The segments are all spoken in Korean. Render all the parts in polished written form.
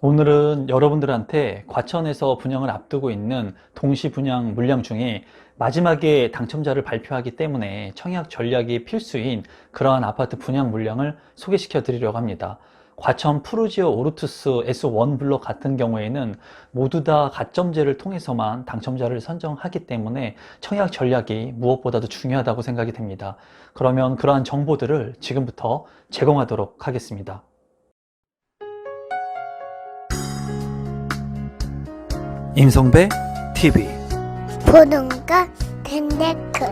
오늘은 여러분들한테 과천에서 분양을 앞두고 있는 동시 분양 물량 중에 마지막에 당첨자를 발표하기 때문에 청약 전략이 필수인 그러한 아파트 분양 물량을 소개시켜 드리려고 합니다. 과천 푸르지오 오르투스 S1 블록 같은 경우에는 모두 다 가점제를 통해서만 당첨자를 선정하기 때문에 청약 전략이 무엇보다도 중요하다고 생각이 됩니다. 그러면 그러한 정보들을 지금부터 제공하도록 하겠습니다. 임성배 TV. 보동과 텐데크.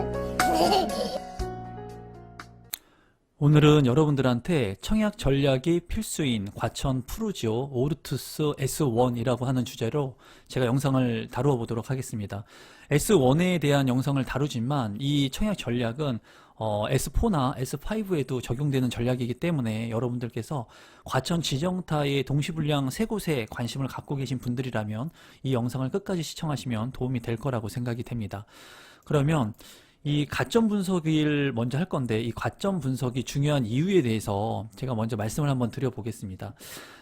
오늘은 여러분들한테 청약 전략이 필수인 과천 푸르지오 오르투스 S1이라고 하는 주제로 제가 영상을 다루어 보도록 하겠습니다. S1에 대한 영상을 다루지만 이 청약 전략은 S4나 S5에도 적용되는 전략이기 때문에 여러분들께서 과천 지정타의 동시분량 3곳에 관심을 갖고 계신 분들이라면 이 영상을 끝까지 시청하시면 도움이 될 거라고 생각이 됩니다. 그러면 이 가점 분석을 먼저 할 건데, 이 가점 분석이 중요한 이유에 대해서 제가 먼저 말씀을 한번 드려보겠습니다.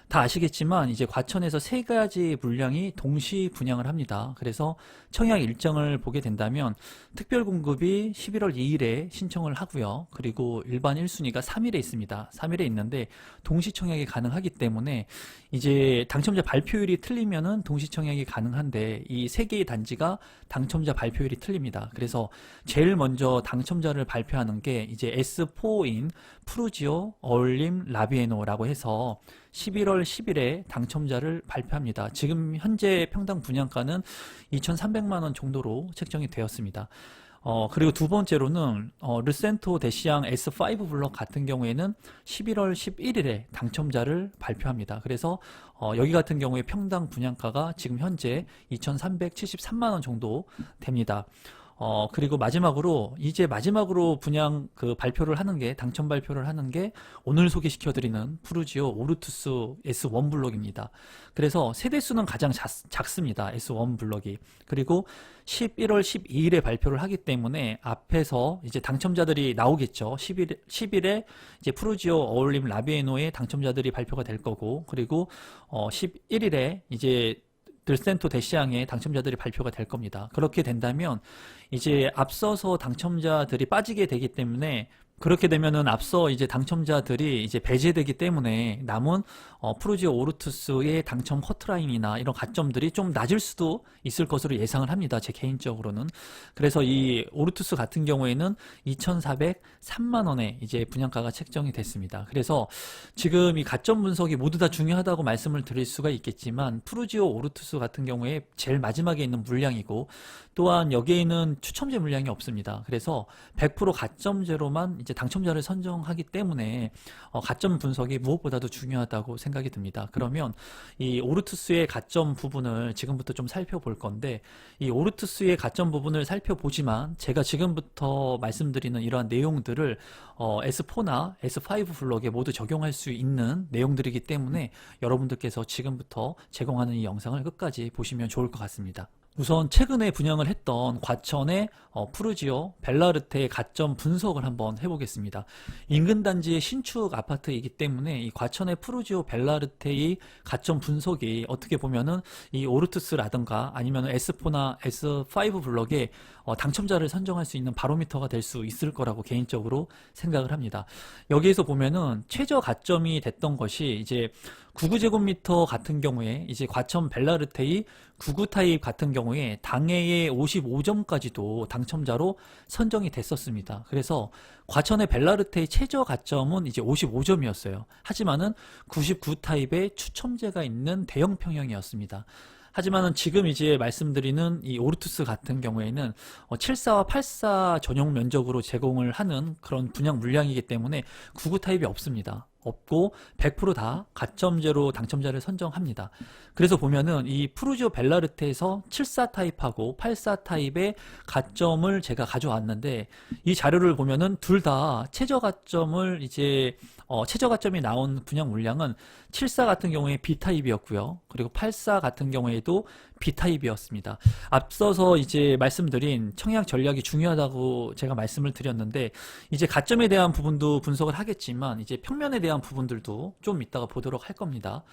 다 아시겠지만 이제 과천에서 3가지 물량이 동시 분양을 합니다. 그래서 청약 일정을 보게 된다면 특별 공급이 11월 2일에 신청을 하고요. 그리고 일반 1순위가 3일에 있습니다. 3일에 있는데 동시 청약이 가능하기 때문에 이제 당첨자 발표율이 틀리면은 동시 청약이 가능한데 이 3개의 단지가 당첨자 발표율이 틀립니다. 그래서 제일 먼저 당첨자를 발표하는 게 이제 S4인 푸르지오 어울림 라비에노라고 해서 11월 10일에 당첨자를 발표합니다. 지금 현재 평당 분양가는 2,300만 원 정도로 책정이 되었습니다. 그리고 두 번째로는 르센토 대시양 S5 블록 같은 경우에는 11월 11일에 당첨자를 발표합니다. 그래서 여기 같은 경우에 평당 분양가가 지금 현재 2,373만 원 정도 됩니다. 그리고 마지막으로 분양 발표를 하는 게, 당첨 발표를 하는 게 오늘 소개시켜드리는 푸르지오 오르투스 S1 블록입니다. 그래서 세대수는 가장 작습니다. S1 블록이. 그리고 11월 12일에 발표를 하기 때문에 앞에서 이제 당첨자들이 나오겠죠. 10일에 이제 푸르지오 어울림 라비에노의 당첨자들이 발표가 될 거고, 그리고 11일에 이제 들센토 대시양의 당첨자들이 발표가 될 겁니다. 그렇게 된다면 이제 앞서서 당첨자들이 빠지게 되기 때문에, 그렇게 되면은 앞서 이제 당첨자들이 이제 배제되기 때문에 남은 푸르지오 오르투스의 당첨 커트라인이나 이런 가점들이 좀 낮을 수도 있을 것으로 예상을 합니다. 제 개인적으로는. 그래서 이 오르투스 같은 경우에는 2,403만 원에 이제 분양가가 책정이 됐습니다. 그래서 지금 이 가점 분석이 모두 다 중요하다고 말씀을 드릴 수가 있겠지만, 푸르지오 오르투스 같은 경우에 제일 마지막에 있는 물량이고, 또한 여기에는 추첨제 물량이 없습니다. 그래서 100% 가점제로만 이제 당첨자를 선정하기 때문에 가점 분석이 무엇보다도 중요하다고 생각이 듭니다. 그러면 이 오르투스의 가점 부분을 지금부터 좀 살펴볼 건데, 이 오르투스의 가점 부분을 살펴보지만 제가 지금부터 말씀드리는 이러한 내용들을 S4나 S5 블록에 모두 적용할 수 있는 내용들이기 때문에 여러분들께서 지금부터 제공하는 이 영상을 끝까지 보시면 좋을 것 같습니다. 우선 최근에 분양을 했던 과천의 푸르지오 벨라르테의 가점 분석을 한번 해보겠습니다. 인근 단지의 신축 아파트이기 때문에 이 과천의 푸르지오 벨라르테의 가점 분석이 어떻게 보면은 이 오르투스라든가 아니면 S4나 S5 블록에 당첨자를 선정할 수 있는 바로미터가 될 수 있을 거라고 개인적으로 생각을 합니다. 여기에서 보면은 최저 가점이 됐던 것이 이제 99제곱미터 같은 경우에 이제 과천 벨라르테의 99 타입 같은 경우에 당해의 55점까지도 당첨자로 선정이 됐었습니다. 그래서 과천의 벨라르테의 최저 가점은 이제 55점이었어요. 하지만은 99 타입의 추첨제가 있는 대형 평형이었습니다. 하지만은 지금 이제 말씀드리는 이 오르투스 같은 경우에는 74와 84 전용 면적으로 제공을 하는 그런 분양 물량이기 때문에 99 타입이 없습니다. 없고 100%다 가점제로 당첨자를 선정합니다. 그래서 보면은 이 푸르지오 벨라르테에서 74 타입하고 84 타입의 가점을 제가 가져왔는데, 이 자료를 보면은 둘 다 최저 가점을 이제 최저 가점이 나온 분양 물량은 74 같은 경우에 B타입이었고요. 그리고 84 같은 경우에도 B타입이었습니다. 앞서서 이제 말씀드린 청약 전략이 중요하다고 제가 말씀을 드렸는데, 이제 가점에 대한 부분도 분석을 하겠지만 이제 평면에 대한 부분들도 좀 이따가 보도록 할 겁니다.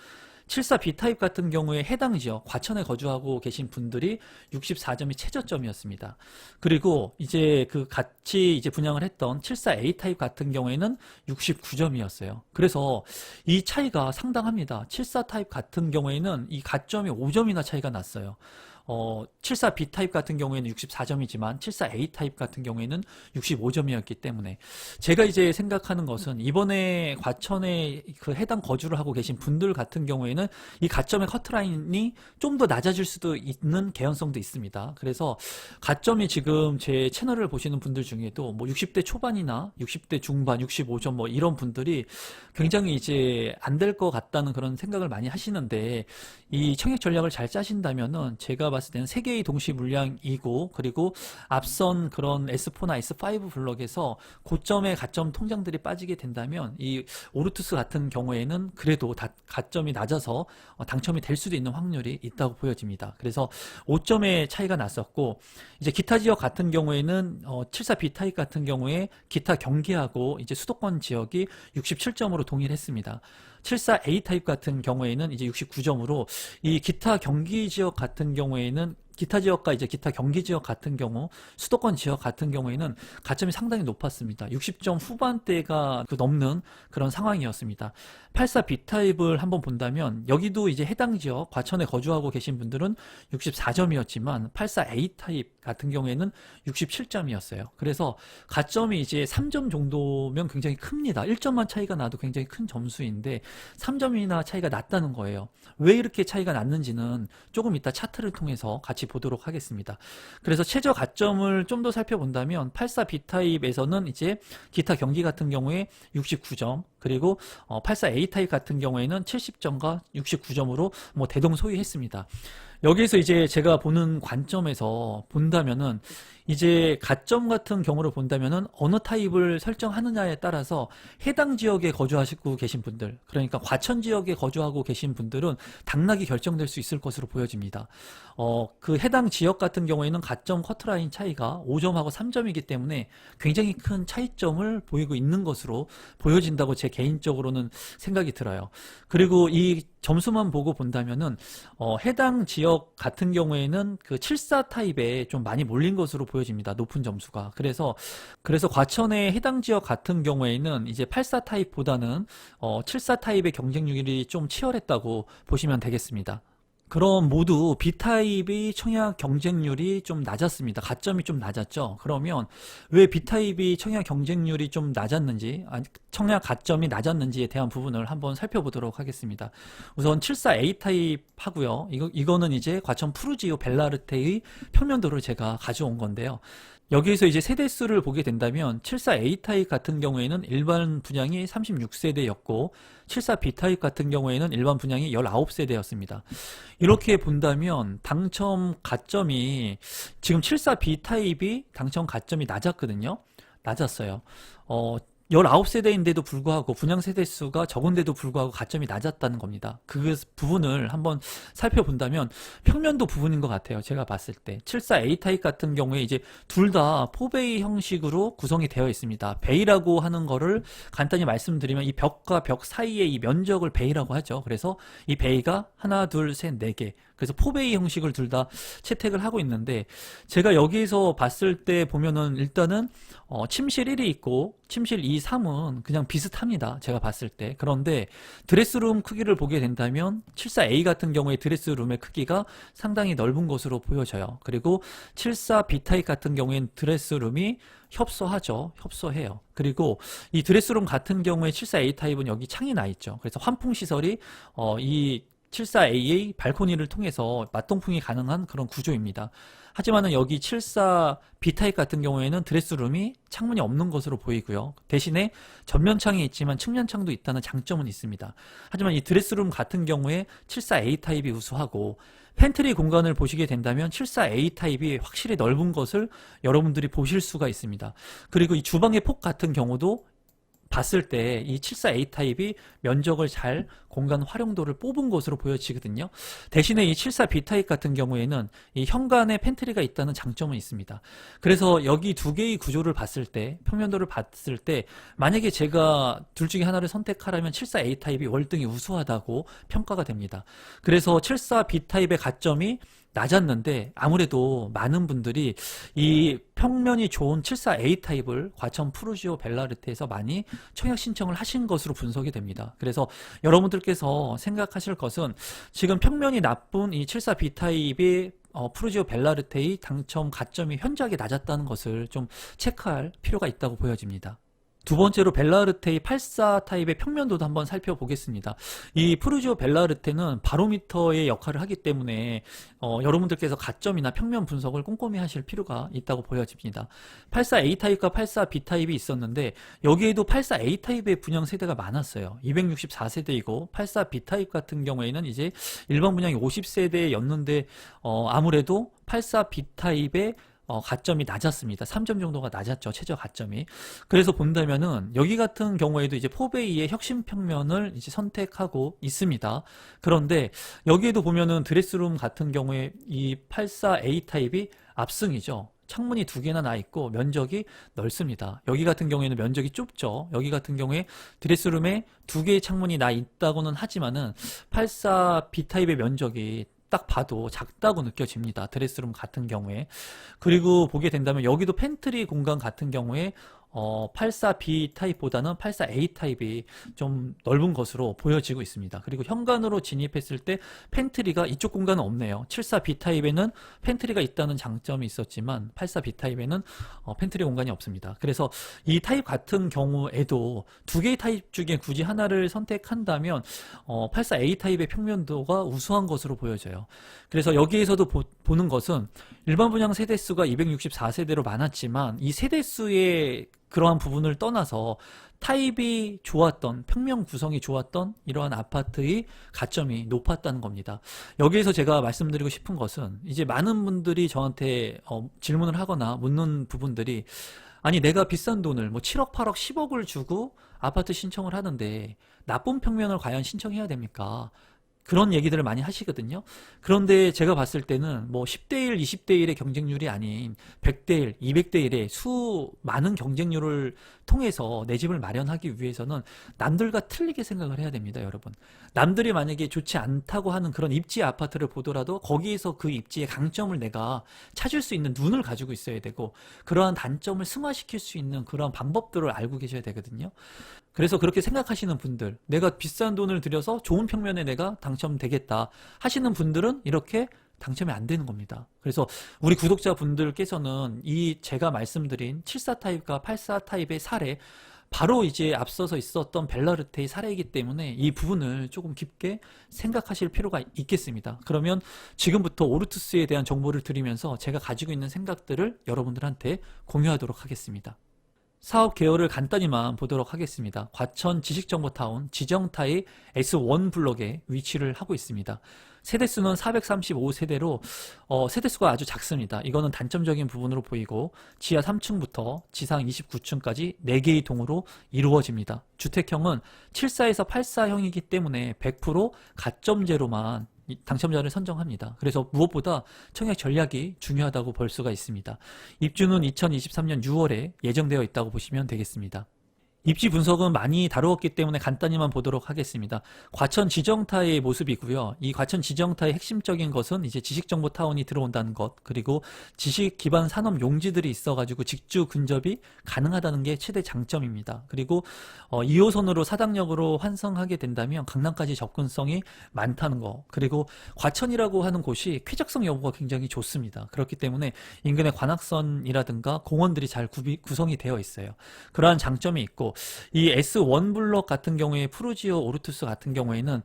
74B 타입 같은 경우에 해당 지역, 과천에 거주하고 계신 분들이 64점이 최저점이었습니다. 그리고 이제 그 같이 이제 분양을 했던 74A 타입 같은 경우에는 69점이었어요. 그래서 이 차이가 상당합니다. 74 타입 같은 경우에는 이 가점이 5점이나 차이가 났어요. 74B 타입 같은 경우에는 64점이지만 74A 타입 같은 경우에는 65점이었기 때문에 제가 이제 생각하는 것은 이번에 과천에 그 해당 거주를 하고 계신 분들 같은 경우에는 이 가점의 커트라인이 좀 더 낮아질 수도 있는 개연성도 있습니다. 그래서 가점이 지금 제 채널을 보시는 분들 중에도 뭐 60대 초반이나 60대 중반, 65점 뭐 이런 분들이 굉장히 이제 안 될 것 같다는 그런 생각을 많이 하시는데 이 청약 전략을 잘 짜신다면은 제가 봤을 때는 3개의 동시 물량이고 그리고 앞선 그런 S4나 S5 블럭에서 고점의 가점 통장들이 빠지게 된다면 이 오르투스 같은 경우에는 그래도 가점이 낮아서 당첨이 될 수도 있는 확률이 있다고 보여집니다. 그래서 5점의 차이가 났었고 이제 기타 지역 같은 경우에는 74B 타입 같은 경우에 기타 경기하고 이제 수도권 지역이 67점으로 동일했습니다. 74A 타입 같은 경우에는 이제 69점으로 이 기타 경기 지역 같은 경우에는 기타 지역과 이제 기타 경기 지역 같은 경우 수도권 지역 같은 경우에는 가점이 상당히 높았습니다. 60점 후반대가 넘는 그런 상황이었습니다. 84B 타입을 한번 본다면 여기도 이제 해당 지역 과천에 거주하고 계신 분들은 64점이었지만 84A 타입 같은 경우에는 67점이었어요. 그래서 가점이 이제 3점 정도면 굉장히 큽니다. 1점만 차이가 나도 굉장히 큰 점수인데 3점이나 차이가 났다는 거예요. 왜 이렇게 차이가 났는지는 조금 이따 차트를 통해서 같이 보도록 하겠습니다. 그래서 최저 가점을 좀 더 살펴본다면 84B 타입에서는 이제 기타 경기 같은 경우에 69점 그리고 84A 타입 같은 경우에는 70점과 69점으로 뭐 대동소이했습니다. 여기에서 이제 제가 보는 관점에서 본다면은 이제 가점 같은 경우를 본다면은 어느 타입을 설정하느냐에 따라서 해당 지역에 거주하시고 계신 분들, 그러니까 과천 지역에 거주하고 계신 분들은 당락이 결정될 수 있을 것으로 보여집니다. 그 해당 지역 같은 경우에는 가점 커트라인 차이가 5점하고 3점이기 때문에 굉장히 큰 차이점을 보이고 있는 것으로 보여진다고 제 개인적으로는 생각이 들어요. 그리고 이 점수만 보고 본다면은 해당 지역 같은 경우에는 그 74 타입에 좀 많이 몰린 것으로 보여집니다. 높은 점수가. 그래서 과천의 해당 지역 같은 경우에는 이제 84 타입보다는 74 타입의 경쟁률이 좀 치열했다고 보시면 되겠습니다. 그럼 모두 B타입이 청약 경쟁률이 좀 낮았습니다. 가점이 좀 낮았죠. 그러면 왜 B타입이 청약 경쟁률이 좀 낮았는지, 청약 가점이 낮았는지에 대한 부분을 한번 살펴보도록 하겠습니다. 우선 74A 타입 하고요. 이거는 이제 과천 푸르지오 벨라르테의 평면도를 제가 가져온 건데요. 여기에서 이제 세대수를 보게 된다면 74A 타입 같은 경우에는 일반 분양이 36세대였고 74B 타입 같은 경우에는 일반 분양이 19세대였습니다. 이렇게 본다면 당첨 가점이 지금 74B 타입이 당첨 가점이 낮았거든요. 낮았어요. 19세대인데도 불구하고 분양 세대 수가 적은데도 불구하고 가점이 낮았다는 겁니다. 그 부분을 한번 살펴본다면 평면도 부분인 것 같아요. 제가 봤을 때 74A 타입 같은 경우에 이제 둘 다 포베이 형식으로 구성이 되어 있습니다. 베이라고 하는 거를 간단히 말씀드리면 이 벽과 벽 사이의 이 면적을 베이라고 하죠. 그래서 이 베이가 하나, 둘, 셋, 네 개. 그래서 포베이 형식을 둘 다 채택을 하고 있는데 제가 여기서 봤을 때 보면은 일단은 침실 1이 있고 침실 2, 3은 그냥 비슷합니다. 제가 봤을 때. 그런데 드레스룸 크기를 보게 된다면 74A 같은 경우에 드레스룸의 크기가 상당히 넓은 것으로 보여져요. 그리고 74B 타입 같은 경우에는 드레스룸이 협소하죠. 협소해요. 그리고 이 드레스룸 같은 경우에 74A 타입은 여기 창이 나 있죠. 그래서 환풍 시설이 이 74A의 발코니를 통해서 맞동풍이 가능한 그런 구조입니다. 하지만은 여기 74B 타입 같은 경우에는 드레스룸이 창문이 없는 것으로 보이고요. 대신에 전면창이 있지만 측면창도 있다는 장점은 있습니다. 하지만 이 드레스룸 같은 경우에 74A 타입이 우수하고 팬트리 공간을 보시게 된다면 74A 타입이 확실히 넓은 것을 여러분들이 보실 수가 있습니다. 그리고 이 주방의 폭 같은 경우도 봤을 때 이 74A 타입이 면적을 잘 공간 활용도를 뽑은 것으로 보여지거든요. 대신에 이 74B 타입 같은 경우에는 이 현관에 팬트리가 있다는 장점은 있습니다. 그래서 여기 두 개의 구조를 봤을 때, 평면도를 봤을 때 만약에 제가 둘 중에 하나를 선택하라면 74A 타입이 월등히 우수하다고 평가가 됩니다. 그래서 74B 타입의 가점이 낮았는데 아무래도 많은 분들이 이 평면이 좋은 74A 타입을 과천 푸르지오 벨라르테에서 많이 청약 신청을 하신 것으로 분석이 됩니다. 그래서 여러분들께서 생각하실 것은 지금 평면이 나쁜 이 74B 타입의 푸르지오 벨라르테의 당첨 가점이 현저하게 낮았다는 것을 좀 체크할 필요가 있다고 보여집니다. 두 번째로 벨라르테의 84 타입의 평면도도 한번 살펴보겠습니다. 이 푸르지오 벨라르테는 바로미터의 역할을 하기 때문에 여러분들께서 가점이나 평면 분석을 꼼꼼히 하실 필요가 있다고 보여집니다. 84A 타입과 84B 타입이 있었는데 여기에도 84A 타입의 분양 세대가 많았어요. 264세대이고 84B 타입 같은 경우에는 이제 일반 분양이 50세대였는데 아무래도 84B 타입의 가점이 낮았습니다. 3점 정도가 낮았죠. 최저 가점이. 그래서 본다면은 여기 같은 경우에도 이제 포베이의 혁신 평면을 이제 선택하고 있습니다. 그런데 여기에도 보면은 드레스룸 같은 경우에 이 84A 타입이 압승이죠. 창문이 두 개나 나 있고 면적이 넓습니다. 여기 같은 경우에는 면적이 좁죠. 여기 같은 경우에 드레스룸에 두 개의 창문이 나 있다고는 하지만은 84B 타입의 면적이 딱 봐도 작다고 느껴집니다. 드레스룸 같은 경우에. 그리고 보게 된다면 여기도 팬트리 공간 같은 경우에 84B 타입보다는 84A 타입이 좀 넓은 것으로 보여지고 있습니다. 그리고 현관으로 진입했을 때 팬트리가 이쪽 공간은 없네요. 74B 타입에는 팬트리가 있다는 장점이 있었지만 84B 타입에는 팬트리 공간이 없습니다. 그래서 이 타입 같은 경우에도 두 개의 타입 중에 굳이 하나를 선택한다면 84A 타입의 평면도가 우수한 것으로 보여져요. 그래서 여기에서도 보는 것은 일반 분양 세대수가 264세대로 많았지만 이 세대수의 그러한 부분을 떠나서 타입이 좋았던, 평면 구성이 좋았던 이러한 아파트의 가점이 높았다는 겁니다. 여기에서 제가 말씀드리고 싶은 것은 이제 많은 분들이 저한테 질문을 하거나 묻는 부분들이 아니 내가 비싼 돈을 뭐 7억, 8억, 10억을 주고 아파트 신청을 하는데 나쁜 평면을 과연 신청해야 됩니까? 그런 얘기들을 많이 하시거든요. 그런데 제가 봤을 때는 뭐 10대 1, 20대 1의 경쟁률이 아닌 100대 1, 200대 1의 많은 경쟁률을 통해서 내 집을 마련하기 위해서는 남들과 틀리게 생각을 해야 됩니다, 여러분. 남들이 만약에 좋지 않다고 하는 그런 입지 아파트를 보더라도 거기에서 그 입지의 강점을 내가 찾을 수 있는 눈을 가지고 있어야 되고 그러한 단점을 승화시킬 수 있는 그러한 방법들을 알고 계셔야 되거든요. 그래서 그렇게 생각하시는 분들, 내가 비싼 돈을 들여서 좋은 평면에 내가 당첨되겠다 하시는 분들은 이렇게 당첨이 안 되는 겁니다. 그래서 우리 구독자분들께서는 이 제가 말씀드린 74 타입과 84 타입의 사례, 바로 이제 앞서서 있었던 벨라르테의 사례이기 때문에 이 부분을 조금 깊게 생각하실 필요가 있겠습니다. 그러면 지금부터 오르투스에 대한 정보를 드리면서 제가 가지고 있는 생각들을 여러분들한테 공유하도록 하겠습니다. 사업 개요를 간단히만 보도록 하겠습니다. 과천 지식정보타운 지정타의 S1 블록에 위치를 하고 있습니다. 세대수는 435세대로 세대수가 아주 작습니다. 이거는 단점적인 부분으로 보이고 지하 3층부터 지상 29층까지 4개의 동으로 이루어집니다. 주택형은 74에서 84형이기 때문에 100% 가점제로만 당첨자를 선정합니다. 그래서 무엇보다 청약 전략이 중요하다고 볼 수가 있습니다. 입주는 2023년 6월에 예정되어 있다고 보시면 되겠습니다. 입지 분석은 많이 다루었기 때문에 간단히만 보도록 하겠습니다. 과천 지정타의 모습이고요. 이 과천 지정타의 핵심적인 것은 이제 지식정보타운이 들어온다는 것, 그리고 지식 기반 산업 용지들이 있어가지고 직주 근접이 가능하다는 게 최대 장점입니다. 그리고 2호선으로 사당역으로 환승하게 된다면 강남까지 접근성이 많다는 거, 그리고 과천이라고 하는 곳이 쾌적성 여부가 굉장히 좋습니다. 그렇기 때문에 인근에 관악선이라든가 공원들이 잘 구성이 되어 있어요. 그러한 장점이 있고 이 S1 블록 같은 경우에 푸르지오 오르투스 같은 경우에는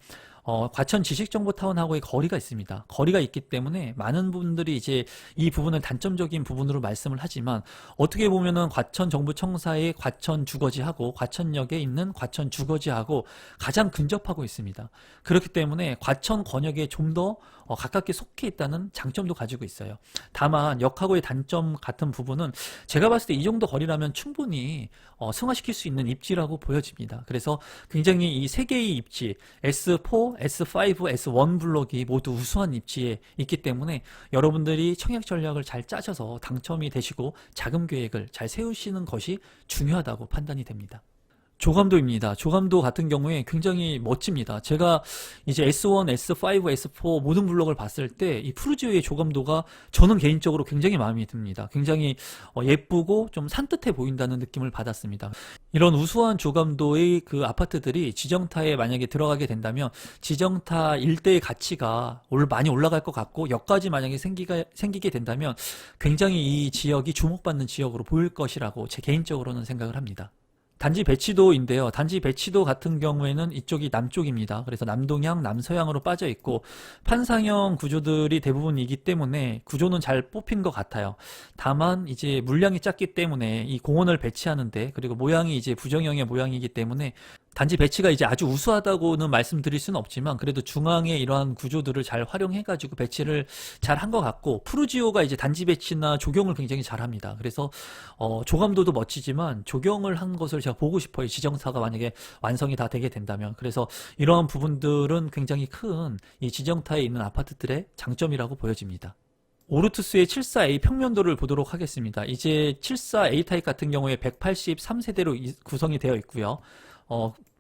과천 지식정보타운하고의 거리가 있습니다. 거리가 있기 때문에 많은 분들이 이제 이 부분을 단점적인 부분으로 말씀을 하지만 어떻게 보면은 과천 정부청사의 과천 주거지하고 과천역에 있는 과천 주거지하고 가장 근접하고 있습니다. 그렇기 때문에 과천 권역에 좀 더 가깝게 속해 있다는 장점도 가지고 있어요. 다만 역하고의 단점 같은 부분은 제가 봤을 때 이 정도 거리라면 충분히 승화시킬 수 있는 입지라고 보여집니다. 그래서 굉장히 이 세 개의 입지 S4, S5, S1 블록이 모두 우수한 입지에 있기 때문에 여러분들이 청약 전략을 잘 짜셔서 당첨이 되시고 자금 계획을 잘 세우시는 것이 중요하다고 판단이 됩니다. 조감도입니다. 조감도 같은 경우에 굉장히 멋집니다. 제가 이제 S1, S5, S4 모든 블록을 봤을 때 이 푸르지오의 조감도가 저는 개인적으로 굉장히 마음에 듭니다. 굉장히 예쁘고 좀 산뜻해 보인다는 느낌을 받았습니다. 이런 우수한 조감도의 그 아파트들이 지정타에 만약에 들어가게 된다면 지정타 일대의 가치가 많이 올라갈 것 같고 역까지 만약에 생기게 된다면 굉장히 이 지역이 주목받는 지역으로 보일 것이라고 제 개인적으로는 생각을 합니다. 단지 배치도인데요. 단지 배치도 같은 경우에는 이쪽이 남쪽입니다. 그래서 남동향, 남서향으로 빠져 있고 판상형 구조들이 대부분이기 때문에 구조는 잘 뽑힌 것 같아요. 다만 이제 물량이 작기 때문에 이 공원을 배치하는데, 그리고 모양이 이제 부정형의 모양이기 때문에 단지 배치가 이제 아주 우수하다고는 말씀드릴 수는 없지만 그래도 중앙에 이러한 구조들을 잘 활용해가지고 배치를 잘 한 것 같고, 푸르지오가 이제 단지 배치나 조경을 굉장히 잘합니다. 그래서 조감도도 멋지지만 조경을 한 것을 제가 보고 싶어요. 지정사가 만약에 완성이 다 되게 된다면. 그래서 이러한 부분들은 굉장히 큰 이 지정타에 있는 아파트들의 장점이라고 보여집니다. 오르투스의 74A 평면도를 보도록 하겠습니다. 이제 74A 타입 같은 경우에 183세대로 구성이 되어 있고요.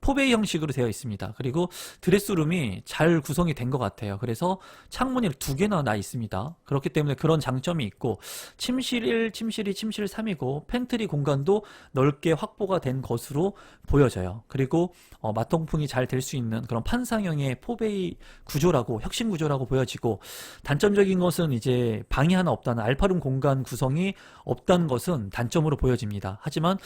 포베이 형식으로 되어 있습니다. 그리고 드레스룸이 잘 구성이 된 것 같아요. 그래서 창문이 2개나 나 있습니다. 그렇기 때문에 그런 장점이 있고, 침실 1, 침실 2, 침실 3이고 팬트리 공간도 넓게 확보가 된 것으로 보여져요. 그리고 마통풍이 잘 될 수 있는 그런 판상형의 포베이 구조라고, 혁신 구조라고 보여지고, 단점적인 것은 이제 방이 하나 없다는, 알파룸 공간 구성이 없다는 것은 단점으로 보여집니다. 하지만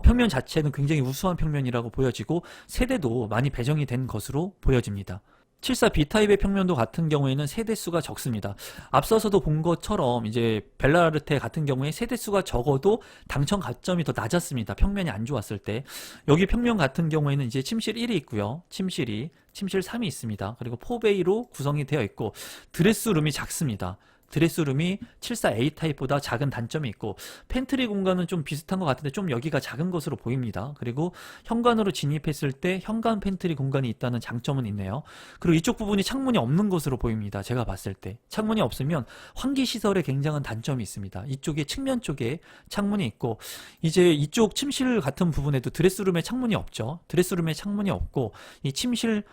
평면 자체는 굉장히 우수한 평면이라고 보여지고 세대도 많이 배정이 된 것으로 보여집니다. 74B타입의 평면도 같은 경우에는 세대수가 적습니다. 앞서서도 본 것처럼 이제 벨라르테 같은 경우에 세대수가 적어도 당첨 가점이 더 낮았습니다. 평면이 안 좋았을 때. 여기 평면 같은 경우에는 이제 침실 1이 있고요. 침실 2, 침실 3이 있습니다. 그리고 포베이로 구성이 되어 있고 드레스룸이 작습니다. 드레스룸이 74A 타입보다 작은 단점이 있고, 팬트리 공간은 좀 비슷한 것 같은데 좀 여기가 작은 것으로 보입니다. 그리고 현관으로 진입했을 때 현관 팬트리 공간이 있다는 장점은 있네요. 그리고 이쪽 부분이 창문이 없는 것으로 보입니다. 제가 봤을 때 창문이 없으면 환기시설에 굉장한 단점이 있습니다. 이쪽에 측면 쪽에 창문이 있고, 이제 이쪽 침실 같은 부분에도 드레스룸에 창문이 없죠. 드레스룸에 창문이 없고 이 침실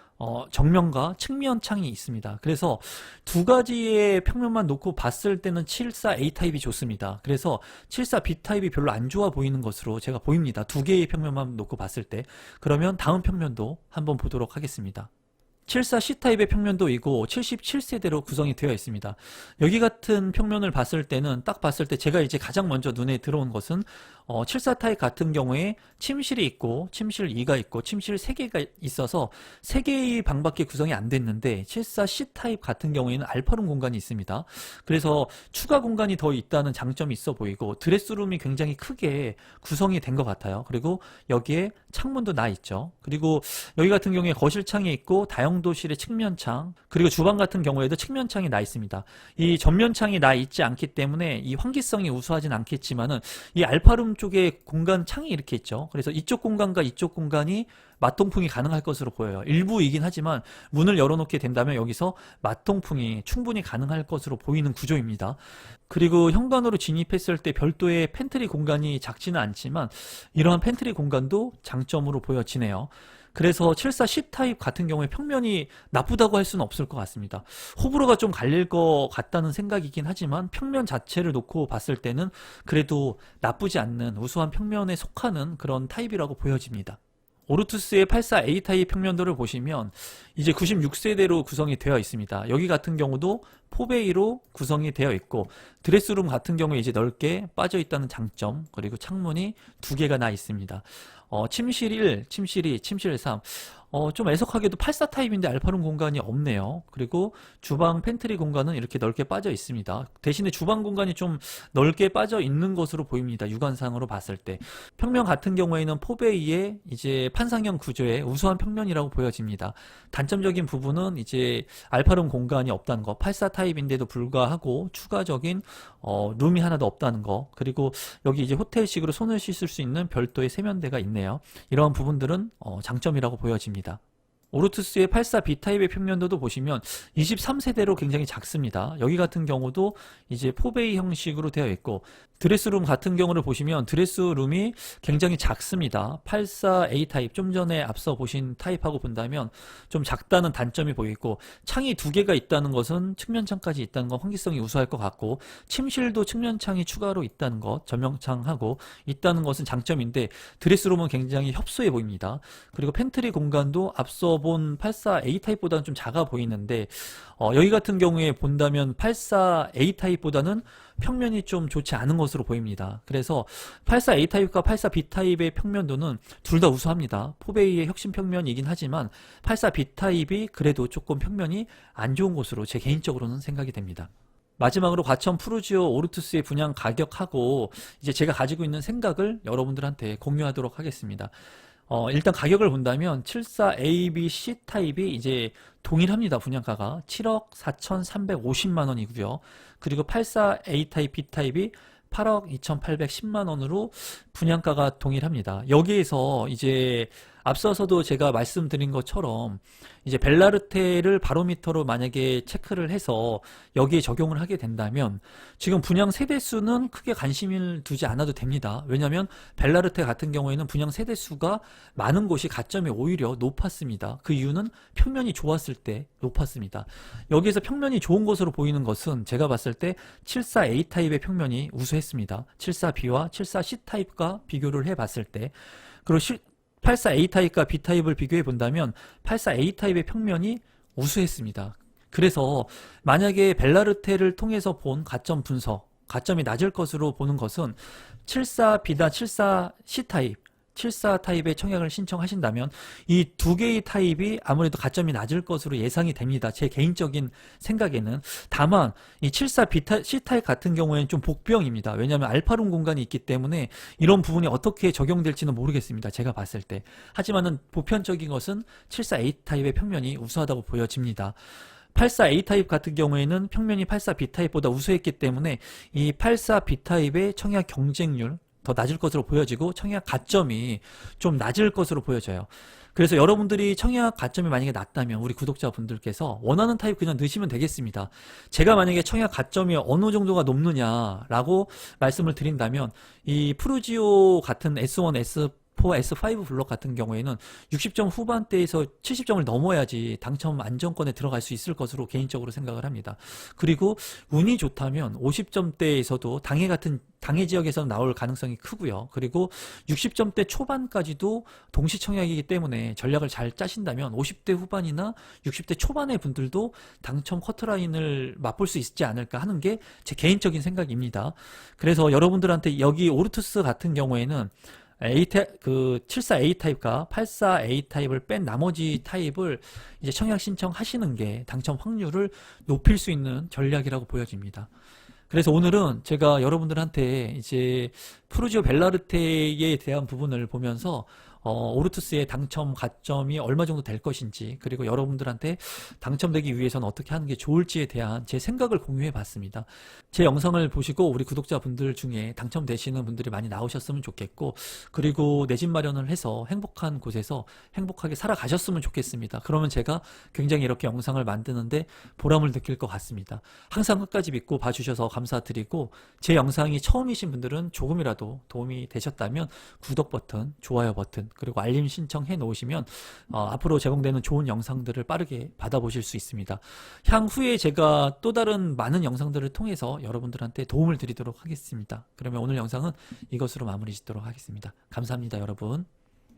정면과 측면 창이 있습니다. 그래서 두 가지의 평면만 놓고 봤을 때는 74A 타입이 좋습니다. 그래서 74B 타입이 별로 안 좋아 보이는 것으로 제가 보입니다. 두 개의 평면만 놓고 봤을 때. 그러면 다음 평면도 한번 보도록 하겠습니다. 74C타입의 평면도이고 77세대로 구성이 되어 있습니다. 여기 같은 평면을 봤을 때는, 딱 봤을 때 제가 이제 가장 먼저 눈에 들어온 것은 74타입 같은 경우에 침실이 있고 침실 2가 있고 침실 3개가 있어서 3개의 방밖에 구성이 안 됐는데, 74C타입 같은 경우에는 알파룸 공간이 있습니다. 그래서 추가 공간이 더 있다는 장점이 있어 보이고, 드레스룸이 굉장히 크게 구성이 된 것 같아요. 그리고 여기에 창문도 나 있죠. 그리고 여기 같은 경우에 거실창이 있고 다용도실의 측면창, 그리고 주방 같은 경우에도 측면창이 나 있습니다. 이 전면창이 나 있지 않기 때문에 이 환기성이 우수하진 않겠지만은 이 알파룸 쪽에 공간 창이 이렇게 있죠. 그래서 이쪽 공간과 이쪽 공간이 맞통풍이 가능할 것으로 보여요. 일부이긴 하지만 문을 열어놓게 된다면 여기서 맞통풍이 충분히 가능할 것으로 보이는 구조입니다. 그리고 현관으로 진입했을 때 별도의 팬트리 공간이 작지는 않지만 이러한 팬트리 공간도 장점으로 보여지네요. 그래서 74C 타입 같은 경우에 평면이 나쁘다고 할 수는 없을 것 같습니다. 호불호가 좀 갈릴 것 같다는 생각이긴 하지만 평면 자체를 놓고 봤을 때는 그래도 나쁘지 않는 우수한 평면에 속하는 그런 타입이라고 보여집니다. 오르투스의 84A 타입 평면도를 보시면 이제 96세대로 구성이 되어 있습니다. 여기 같은 경우도 포베이로 구성이 되어 있고, 드레스룸 같은 경우에 이제 넓게 빠져 있다는 장점, 그리고 창문이 2개가 나 있습니다. 침실 1, 침실 2, 침실 3. 좀 애석하게도 84 타입인데 알파룸 공간이 없네요. 그리고 주방 팬트리 공간은 이렇게 넓게 빠져 있습니다. 대신에 주방 공간이 좀 넓게 빠져 있는 것으로 보입니다. 육안상으로 봤을 때. 평면 같은 경우에는 포베이의 이제 판상형 구조의 우수한 평면이라고 보여집니다. 단점적인 부분은 이제 알파룸 공간이 없다는 거, 84 타입인데도 불구하고 추가적인 룸이 하나도 없다는 거, 그리고 여기 이제 호텔식으로 손을 씻을 수 있는 별도의 세면대가 있네요. 이러한 부분들은 장점이라고 보여집니다. 오르투스의 84B 타입의 평면도도 보시면 23세대로 굉장히 작습니다. 여기 같은 경우도 이제 4베이 형식으로 되어 있고, 드레스룸 같은 경우를 보시면 드레스룸이 굉장히 작습니다. 84A 타입, 좀 전에 앞서 보신 타입하고 본다면 좀 작다는 단점이 보이고, 창이 두 개가 있다는 것은 측면창까지 있다는 건 환기성이 우수할 것 같고, 침실도 측면창이 추가로 있다는 것, 전면창하고 있다는 것은 장점인데, 드레스룸은 굉장히 협소해 보입니다. 그리고 팬트리 공간도 앞서 본 84A 타입보다는 좀 작아 보이는데, 여기 같은 경우에 본다면 84A 타입보다는 평면이 좀 좋지 않은 것으로 보입니다. 그래서 84A 타입과 84B 타입의 평면도는 둘 다 우수합니다. 포베이의 혁신 평면이긴 하지만 84B 타입이 그래도 조금 평면이 안 좋은 것으로 제 개인적으로는 생각이 됩니다. 마지막으로 과천 푸르지오 오르투스의 분양 가격하고 이제 제가 가지고 있는 생각을 여러분들한테 공유하도록 하겠습니다. 일단 가격을 본다면 74A, B, C 타입이 이제 동일합니다. 분양가가 7억 4,350만 원이고요. 그리고 84A 타입, B 타입이 8억 2,810만 원으로 분양가가 동일합니다. 여기에서 이제 앞서서도 제가 말씀드린 것처럼 이제 벨라르테를 바로미터로 만약에 체크를 해서 여기에 적용을 하게 된다면 지금 분양 세대수는 크게 관심을 두지 않아도 됩니다. 왜냐하면 벨라르테 같은 경우에는 분양 세대수가 많은 곳이 가점이 오히려 높았습니다. 그 이유는 평면이 좋았을 때 높았습니다. 여기에서 평면이 좋은 것으로 보이는 것은 제가 봤을 때 74A 타입의 평면이 우수했습니다. 74B와 74C 타입과 비교를 해봤을 때, 그리고 84A 타입과 B 타입을 비교해 본다면 84A 타입의 평면이 우수했습니다. 그래서 만약에 벨라르테를 통해서 본 가점 분석, 가점이 낮을 것으로 보는 것은 74B나 74C 타입, 74 타입의 청약을 신청하신다면 이 두 개의 타입이 아무래도 가점이 낮을 것으로 예상이 됩니다. 제 개인적인 생각에는. 다만 이 74B C 타입 같은 경우에는 좀 복병입니다. 왜냐하면 알파룸 공간이 있기 때문에 이런 부분이 어떻게 적용될지는 모르겠습니다. 제가 봤을 때. 하지만은 보편적인 것은 74A 타입의 평면이 우수하다고 보여집니다. 84A 타입 같은 경우에는 평면이 84B 타입보다 우수했기 때문에 이 84B 타입의 청약 경쟁률 더 낮을 것으로 보여지고 청약 가점이 좀 낮을 것으로 보여져요. 그래서 여러분들이 청약 가점이 만약에 낮다면 우리 구독자분들께서 원하는 타입 그냥 넣으시면 되겠습니다. 제가 만약에 청약 가점이 어느 정도가 높느냐라고 말씀을 드린다면 이 푸르지오 같은 S1, S4, S5 블록 같은 경우에는 60점 후반대에서 70점을 넘어야지 당첨 안정권에 들어갈 수 있을 것으로 개인적으로 생각을 합니다. 그리고 운이 좋다면 50점대에서도 당해 지역에서 나올 가능성이 크고요. 그리고 60점대 초반까지도 동시 청약이기 때문에 전략을 잘 짜신다면 50대 후반이나 60대 초반의 분들도 당첨 커트라인을 맛볼 수 있지 않을까 하는 게 제 개인적인 생각입니다. 그래서 여러분들한테 여기 오르투스 같은 경우에는 74A 타입과 84A 타입을 뺀 나머지 타입을 이제 청약 신청하시는 게 당첨 확률을 높일 수 있는 전략이라고 보여집니다. 그래서 오늘은 제가 여러분들한테 이제 푸르지오 벨라르테에 대한 부분을 보면서 오르투스의 당첨 가점이 얼마 정도 될 것인지, 그리고 여러분들한테 당첨되기 위해서는 어떻게 하는 게 좋을지에 대한 제 생각을 공유해 봤습니다. 제 영상을 보시고 우리 구독자분들 중에 당첨되시는 분들이 많이 나오셨으면 좋겠고, 그리고 내 집 마련을 해서 행복한 곳에서 행복하게 살아가셨으면 좋겠습니다. 그러면 제가 굉장히 이렇게 영상을 만드는데 보람을 느낄 것 같습니다. 항상 끝까지 믿고 봐주셔서 감사드리고, 제 영상이 처음이신 분들은 조금이라도 도움이 되셨다면 구독 버튼, 좋아요 버튼, 그리고 알림 신청해 놓으시면 앞으로 제공되는 좋은 영상들을 빠르게 받아보실 수 있습니다. 향후에 제가 또 다른 많은 영상들을 통해서 여러분들한테 도움을 드리도록 하겠습니다. 그러면 오늘 영상은 이것으로 마무리 짓도록 하겠습니다. 감사합니다, 여러분.